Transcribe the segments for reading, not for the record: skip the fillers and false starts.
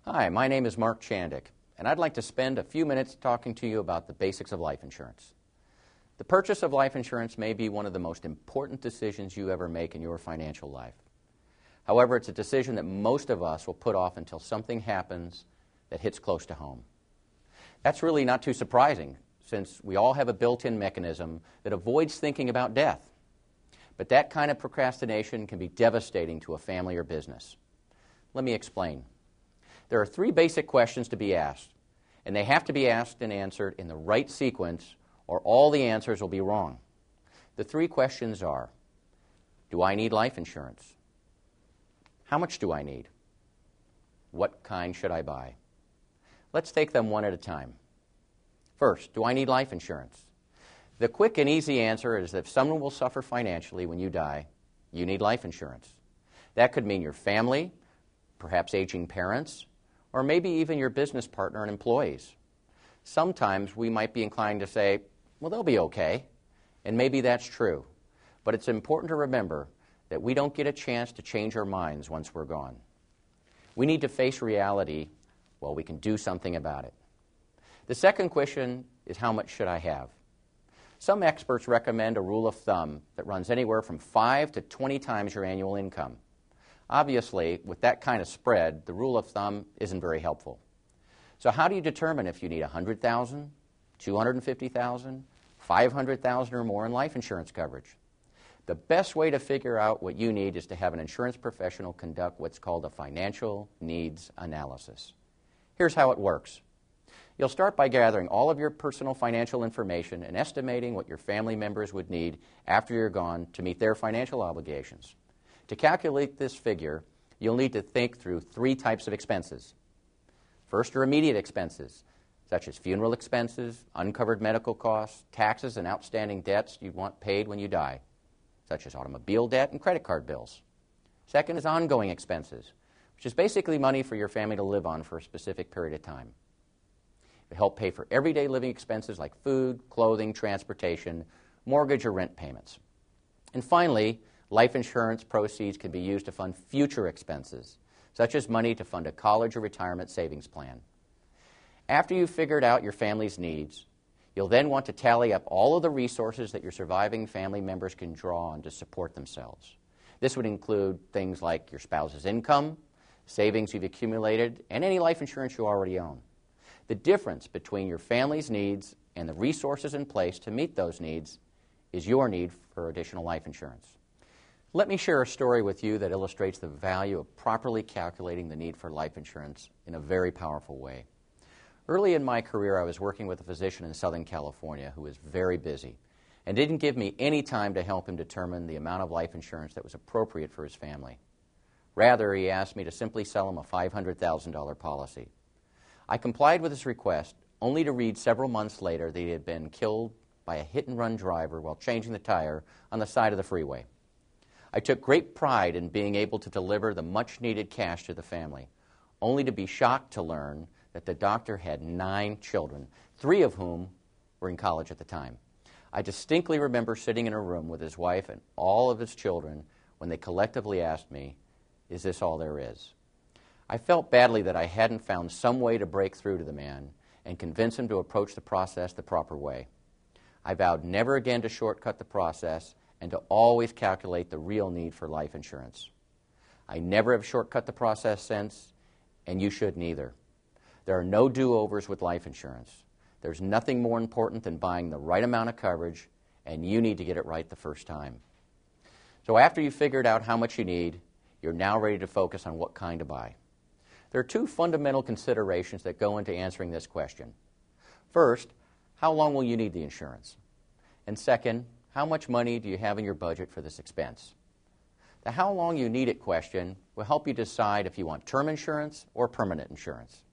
Hi, my name is Mark Chandick, and I'd like to spend a few minutes talking to you about the basics of life insurance. The purchase of life insurance may be one of the most important decisions you ever make in your financial life. However, it's a decision that most of us will put off until something happens that hits close to home. That's really not too surprising, since we all have a built-in mechanism that avoids thinking about death. But that kind of procrastination can be devastating to a family or business. Let me explain. There are three basic questions to be asked, and they have to be asked and answered in the right sequence, or all the answers will be wrong. The three questions are: do I need life insurance? How much do I need? What kind should I buy? Let's take them one at a time. First, do I need life insurance? The quick and easy answer is that if someone will suffer financially when you die, you need life insurance. That could mean your family, perhaps aging parents, or maybe even your business partner and employees. Sometimes we might be inclined to say, well, they'll be okay, and maybe that's true. But it's important to remember that we don't get a chance to change our minds once we're gone. We need to face reality while we can do something about it. The second question is, how much should I have? Some experts recommend a rule of thumb that runs anywhere from 5 to 20 times your annual income. Obviously, with that kind of spread, the rule of thumb isn't very helpful. So how do you determine if you need $100,000, $250,000, $500,000 or more in life insurance coverage? The best way to figure out what you need is to have an insurance professional conduct what's called a financial needs analysis. Here's how it works. You'll start by gathering all of your personal financial information and estimating what your family members would need after you're gone to meet their financial obligations. To calculate this figure, you'll need to think through three types of expenses. First are immediate expenses, such as funeral expenses, uncovered medical costs, taxes, and outstanding debts you want paid when you die, such as automobile debt and credit card bills. Second is ongoing expenses, which is basically money for your family to live on for a specific period of time. It helps pay for everyday living expenses like food, clothing, transportation, mortgage, or rent payments. And finally, life insurance proceeds can be used to fund future expenses, such as money to fund a college or retirement savings plan. After you've figured out your family's needs, you'll then want to tally up all of the resources that your surviving family members can draw on to support themselves. This would include things like your spouse's income, savings you've accumulated, and any life insurance you already own. The difference between your family's needs and the resources in place to meet those needs is your need for additional life insurance. Let me share a story with you that illustrates the value of properly calculating the need for life insurance in a very powerful way. Early in my career, I was working with a physician in Southern California who was very busy and didn't give me any time to help him determine the amount of life insurance that was appropriate for his family. Rather, he asked me to simply sell him a $500,000 policy. I complied with his request, only to read several months later that he had been killed by a hit-and-run driver while changing the tire on the side of the freeway. I took great pride in being able to deliver the much-needed cash to the family, only to be shocked to learn that the doctor had 9 children, 3 of whom were in college at the time. I distinctly remember sitting in a room with his wife and all of his children when they collectively asked me, "Is this all there is?" I felt badly that I hadn't found some way to break through to the man and convince him to approach the process the proper way. I vowed never again to shortcut the process and to always calculate the real need for life insurance. I never have shortcut the process since, and you shouldn't either. There are no do-overs with life insurance. There's nothing more important than buying the right amount of coverage, and you need to get it right the first time. So after you've figured out how much you need, you're now ready to focus on what kind to buy. There are 2 fundamental considerations that go into answering this question. First, how long will you need the insurance? And second, how much money do you have in your budget for this expense? The how long you need it question will help you decide if you want term insurance or permanent insurance.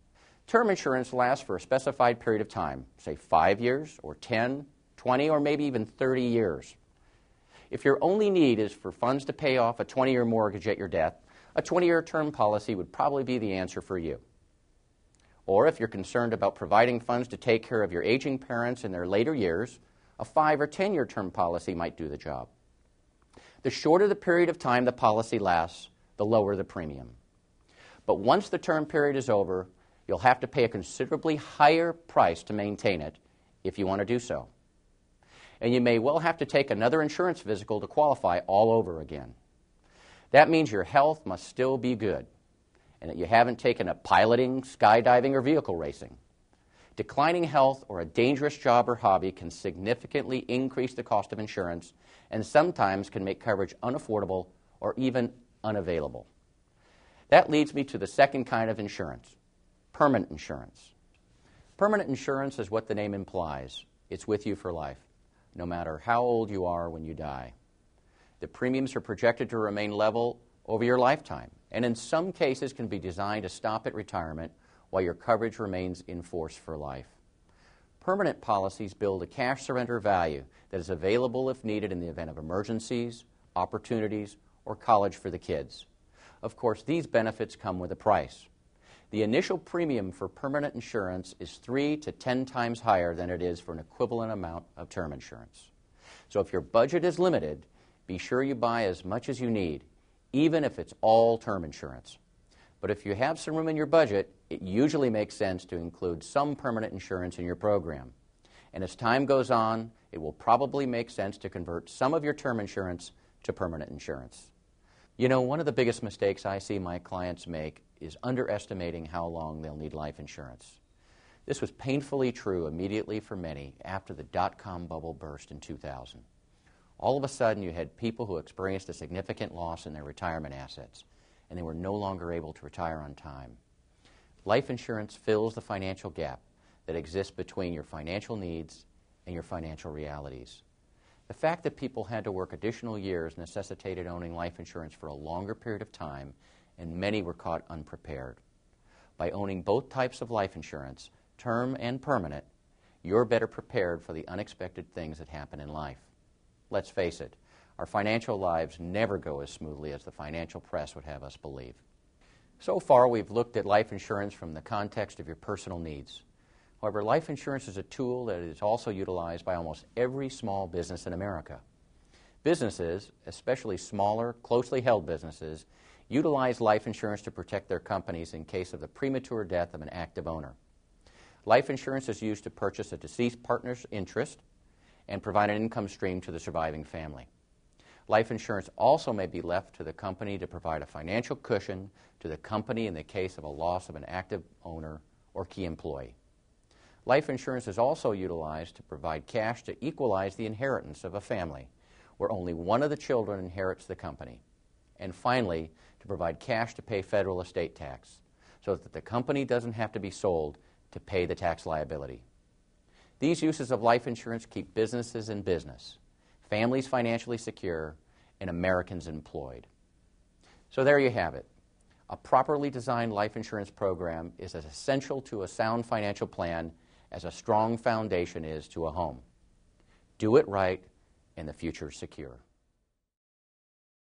Term insurance lasts for a specified period of time, say 5 years or 10, 20, or maybe even 30 years. If your only need is for funds to pay off a 20-year mortgage at your death, a 20-year term policy would probably be the answer for you. Or if you're concerned about providing funds to take care of your aging parents in their later years, a 5 or 10-year term policy might do the job. The shorter the period of time the policy lasts, the lower the premium. But once the term period is over, you'll have to pay a considerably higher price to maintain it if you want to do so. And you may well have to take another insurance physical to qualify all over again. That means your health must still be good and that you haven't taken up piloting, skydiving, or vehicle racing. Declining health or a dangerous job or hobby can significantly increase the cost of insurance and sometimes can make coverage unaffordable or even unavailable. That leads me to the second kind of insurance, permanent insurance. Permanent insurance is what the name implies. It's with you for life, no matter how old you are when you die. The premiums are projected to remain level over your lifetime, and in some cases can be designed to stop at retirement while your coverage remains in force for life. Permanent policies build a cash surrender value that is available if needed in the event of emergencies, opportunities, or college for the kids. Of course, these benefits come with a price. The initial premium for permanent insurance is 3 to 10 times higher than it is for an equivalent amount of term insurance. So if your budget is limited, be sure you buy as much as you need, even if it's all term insurance. But if you have some room in your budget, it usually makes sense to include some permanent insurance in your program. And as time goes on, it will probably make sense to convert some of your term insurance to permanent insurance. You know, one of the biggest mistakes I see my clients make is underestimating how long they'll need life insurance. This was painfully true immediately for many after the dot-com bubble burst in 2000. All of a sudden, you had people who experienced a significant loss in their retirement assets, and they were no longer able to retire on time. Life insurance fills the financial gap that exists between your financial needs and your financial realities. The fact that people had to work additional years necessitated owning life insurance for a longer period of time, and many were caught unprepared. By owning both types of life insurance, term and permanent, you're better prepared for the unexpected things that happen in life. Let's face it, our financial lives never go as smoothly as the financial press would have us believe. So far, we've looked at life insurance from the context of your personal needs. However, life insurance is a tool that is also utilized by almost every small business in America. Businesses, especially smaller, closely held businesses, utilize life insurance to protect their companies in case of the premature death of an active owner. Life insurance is used to purchase a deceased partner's interest and provide an income stream to the surviving family. Life insurance also may be left to the company to provide a financial cushion to the company in the case of a loss of an active owner or key employee. Life insurance is also utilized to provide cash to equalize the inheritance of a family, where only one of the children inherits the company. And finally, to provide cash to pay federal estate tax, so that the company doesn't have to be sold to pay the tax liability. These uses of life insurance keep businesses in business, families financially secure, and Americans employed. So there you have it. A properly designed life insurance program is as essential to a sound financial plan as a strong foundation is to a home. Do it right, and the future is secure.